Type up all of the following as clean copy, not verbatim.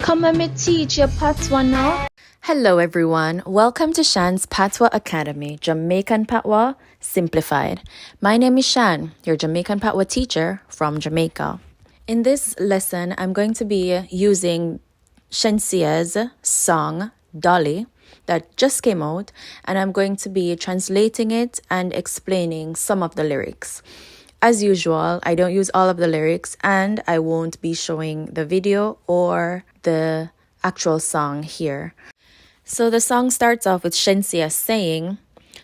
Come and me teach you patwa now. Hello everyone, welcome to Shan's Patwa Academy, Jamaican Patwa Simplified. My name is Shan, your Jamaican Patwa teacher from Jamaica. In this lesson, I'm going to be using Shenseea's song, Dolly, that just came out, and I'm going to be translating it and explaining some of the lyrics. As usual, I don't use all of the lyrics, and I won't be showing the video or the actual song here. So the song starts off with Shenseea saying,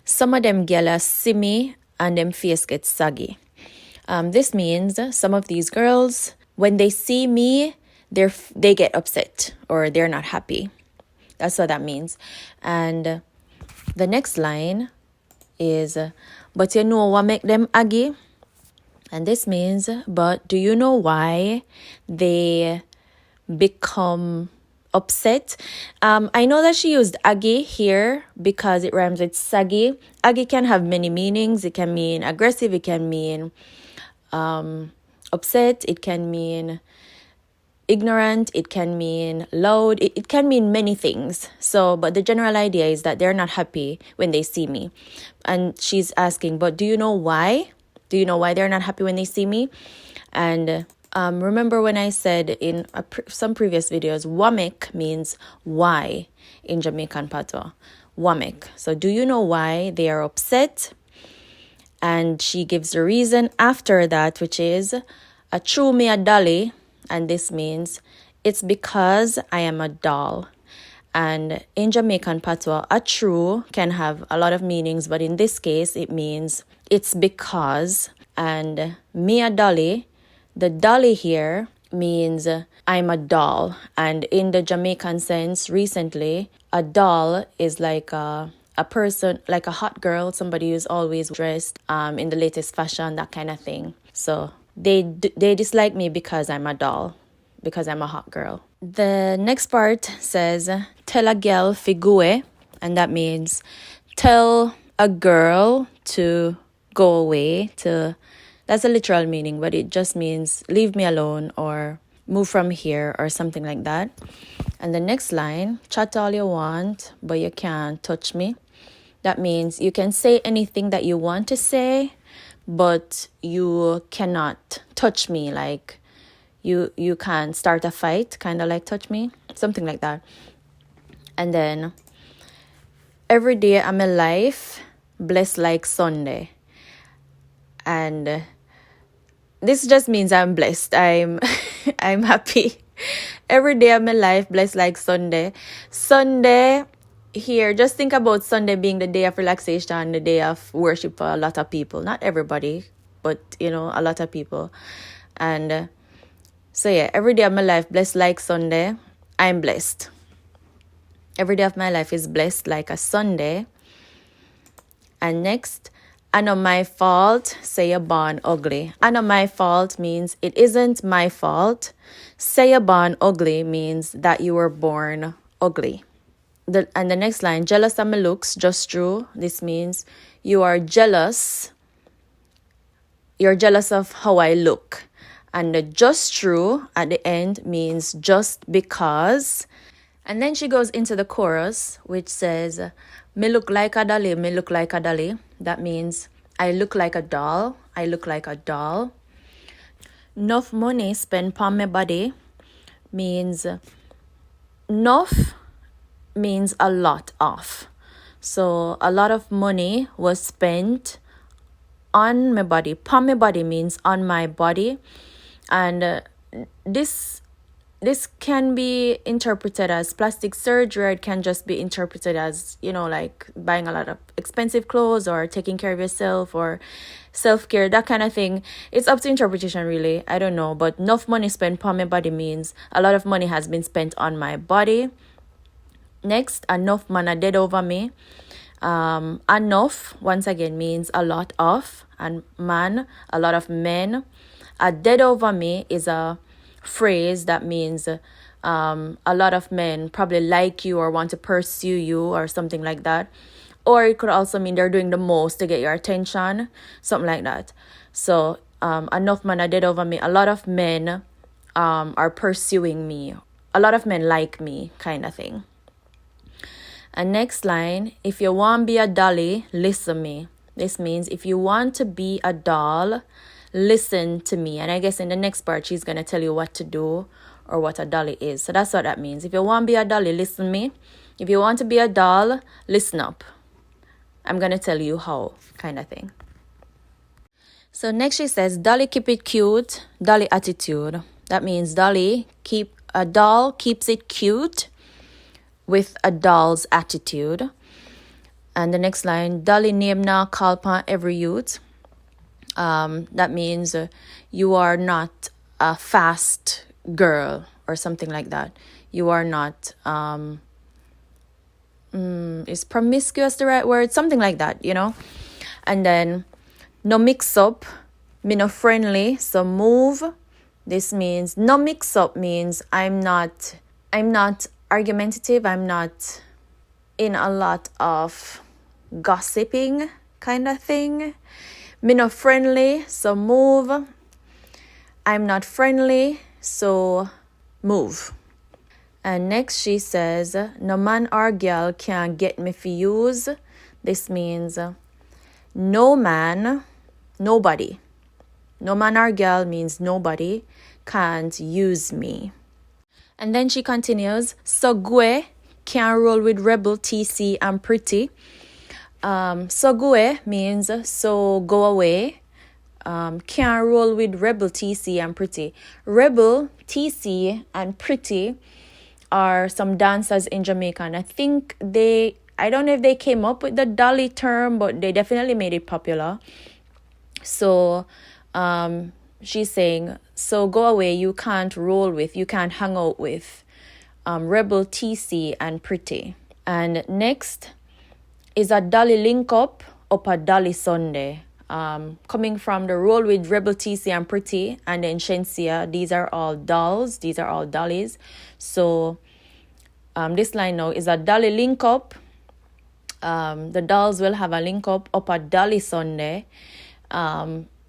"Some of them gyal see me and them face get saggy." This means some of these girls, when they see me, they get upset or they're not happy. That's what that means. And the next line is, "But you know what make them aggy?" And this means, but do you know why they become upset? I know that she used aggy here because it rhymes with saggy. Aggy can have many meanings. It can mean aggressive. It can mean upset. It can mean ignorant. It can mean loud. It can mean many things. So, but the general idea is that they're not happy when they see me. And she's asking, but do you know why? Do you know why they're not happy when they see me? And remember when I said in some previous videos, wamek means why in Jamaican Patwa. Wamek. So do you know why they are upset? And she gives the reason after that, which is a true me a dolly. And this means it's because I am a doll. And in Jamaican Patwa, a true can have a lot of meanings, but in this case, it means it's because. And me a dolly, the dolly here means I'm a doll. And in the Jamaican sense, recently, a doll is like a person, like a hot girl, somebody who's always dressed in the latest fashion, that kind of thing. So they dislike me because I'm a doll, because I'm a hot girl. The next part says, "Tell a girl figue," and that means tell a girl to go away. That's a literal meaning, but it just means leave me alone or move from here or something like that. And the next line, "Chat all you want, but you can't touch me." That means you can say anything that you want to say, but you cannot touch me, like you can't start a fight, kind of like touch me, something like that. And then, "Every day I'm alive, blessed like Sunday." And this just means I'm blessed. I'm I'm happy. Every day I'm alive, blessed like Sunday. Sunday here, just think about Sunday being the day of relaxation, the day of worship for a lot of people. Not everybody, but a lot of people. And so yeah, every day of my life, blessed like Sunday. I'm blessed. Every day of my life is blessed like a Sunday. And next, "I know my fault, say you're born ugly." I know my fault means it isn't my fault. Say you're born ugly means that you were born ugly. And the next line, "Jealous of my looks, just true." This means you are jealous. You're jealous of how I look. And the "just true" at the end means just because. And then she goes into the chorus, which says, "Me look like a dolly, me look like a dolly." That means I look like a doll. I look like a doll. "Enough money spent on my body" means enough means a lot of. So a lot of money was spent on my body. Pon my body means on my body. And this can be interpreted as plastic surgery. It can just be interpreted as, like buying a lot of expensive clothes or taking care of yourself or self-care, that kind of thing. It's up to interpretation, really. I don't know. But enough money spent on my body means a lot of money has been spent on my body. Next, "enough man are dead over me." Enough, once again, means a lot of. And man, a lot of men. A dead over me is a phrase that means a lot of men probably like you or want to pursue you or something like that. Or it could also mean they're doing the most to get your attention, something like that. So enough men are dead over me. A lot of men are pursuing me a lot of men like me kind of thing. And next line, if you want to be a dolly, listen me. This means if you want to be a doll, listen to me. And I guess in the next part, she's going to tell you what to do or what a dolly is. So that's what that means. If you want to be a dolly, listen me. If you want to be a doll, listen up. I'm going to tell you how, kind of thing. So next she says, Dolly keep it cute, Dolly attitude. That means a doll keeps it cute with a doll's attitude. And the next line, Dolly name now call upon every youth. That means you are not a fast girl or something like that. You are not, is promiscuous the right word? Something like that, you know? And then, no mix up, me no friendly, so move. This means, no mix up means I'm not argumentative, I'm not in a lot of gossiping kind of thing. Me no friendly, so move. I'm not friendly, so move. And next she says, no man or girl can get me for use. This means no man, nobody. No man or girl means nobody can't use me. And then she continues, so gue can roll with rebel, TC, and pretty. So gue means so go away. Can roll with rebel, TC, and pretty. Rebel, TC, and pretty are some dancers in Jamaica. And I don't know if they came up with the dolly term, but they definitely made it popular. So she's saying, so go away, you can't roll with, you can't hang out with Rebel, TC, and Pretty. And next is a dolly link up a dolly Sunday. Coming from the roll with Rebel, TC, and Pretty, and then Shenseea, these are all dolls, these are all dollies. So this line now is a dolly link up. The dolls will have a link up a dolly Sunday.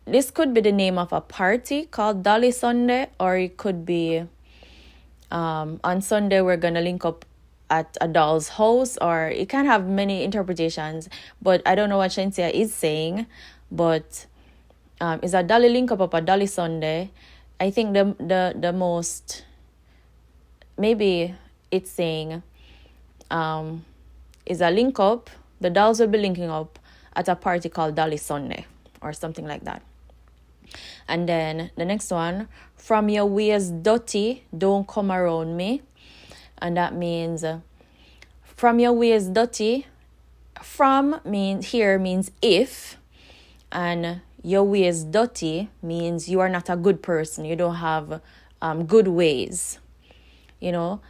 This could be the name of a party called Dolly Sunday, or it could be on Sunday we're gonna link up at a doll's house, or it can have many interpretations, but I don't know what Shenseea is saying. But it's a dolly link up a dolly Sunday. I think the most, maybe it's saying is a link up. The dolls will be linking up at a party called Dolly Sunday or something like that. And then the next one, from your ways dirty, don't come around me. And that means from your ways dirty. From means if, and your ways dirty means you are not a good person. You don't have good ways. You know,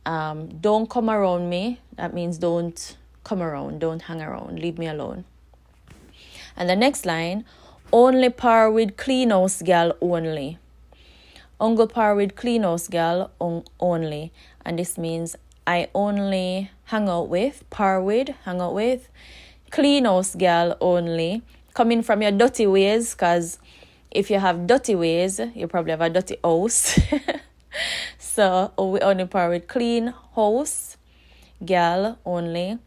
don't come around me. That means don't come around, don't hang around, leave me alone. And the next line, only par with clean house gal only. Only par with clean house gal only. And this means I only hang out with clean house gal only. Coming from your dirty ways, because if you have dirty ways, you probably have a dirty house. So we only par with clean house gal only.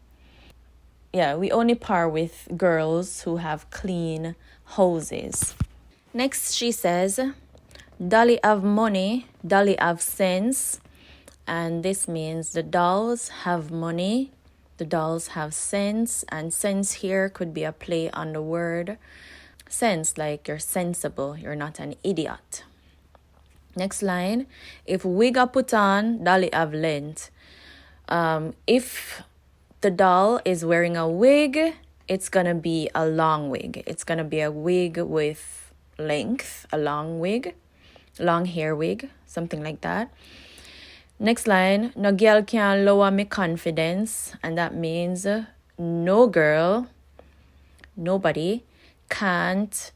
Yeah, we only par with girls who have clean houses. Next she says, Dolly have money, Dolly have sense. And this means the dolls have money, the dolls have sense. And sense here could be a play on the word sense, like you're sensible, you're not an idiot. Next line, if wig are put on, Dolly have length. If the doll is wearing a wig, it's gonna be a long wig. It's gonna be a wig with length, a long wig, long hair wig, something like that. Next line, no girl can lower me confidence. And that means no girl, nobody can't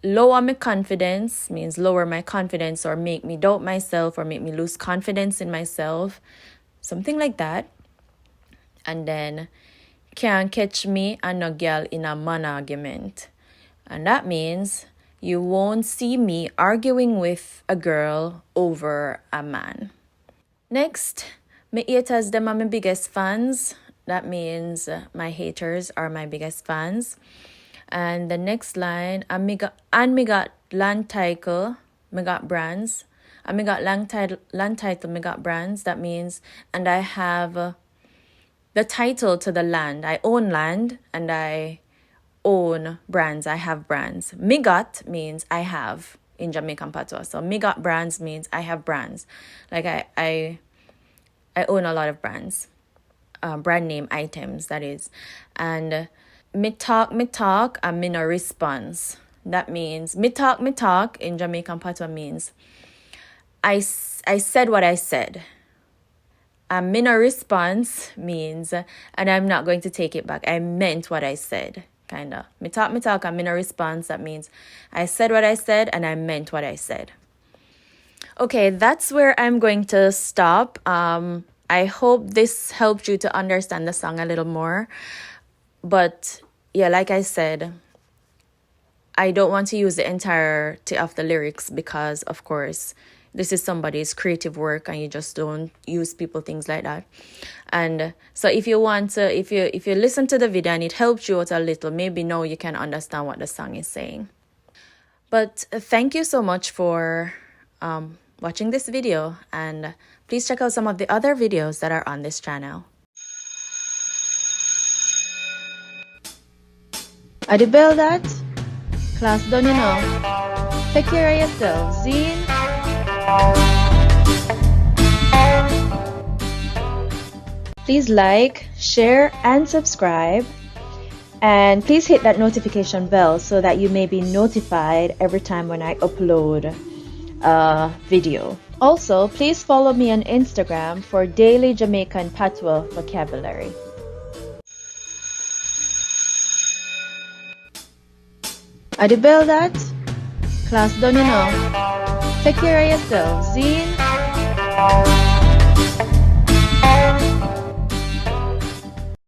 lower my confidence, means lower my confidence or make me doubt myself or make me lose confidence in myself, something like that. And then can't catch me and no girl in a man argument. And that means you won't see me arguing with a girl over a man. Next, my haters, them are my biggest fans. That means my haters are my biggest fans. And the next line, and me got land title, me got brands. And me got land title, me got brands. That means, and I have the title to the land. I own land and I own brands. I have brands. Me got means I have in Jamaican Patois. So me got brands means I have brands. Like I own a lot of brands, brand name items, that is. And me talk, and me no response. That means me talk in Jamaican Patois means I said what I said. And me no response means, and I'm not going to take it back. I meant what I said, kind of. Me talk, and me no response. That means I said what I said, and I meant what I said. Okay, that's where I'm going to stop. I hope this helped you to understand the song a little more. But yeah, like I said, I don't want to use the entirety of the lyrics because, of course, this is somebody's creative work and you just don't use people things like that. And so if you want to, if you listen to the video and it helps you out a little, maybe now you can understand what the song is saying. But thank you so much for watching this video, and please check out some of the other videos that are on this channel. Are the bell that? Class done, you know. Take care of yourself, Zine. Please like, share, and subscribe. And please hit that notification bell so that you may be notified every time when I upload a video. Also, please follow me on Instagram for daily Jamaican Patwa vocabulary. Are the bell that? Class done, you know. Take care of yourself, Zine.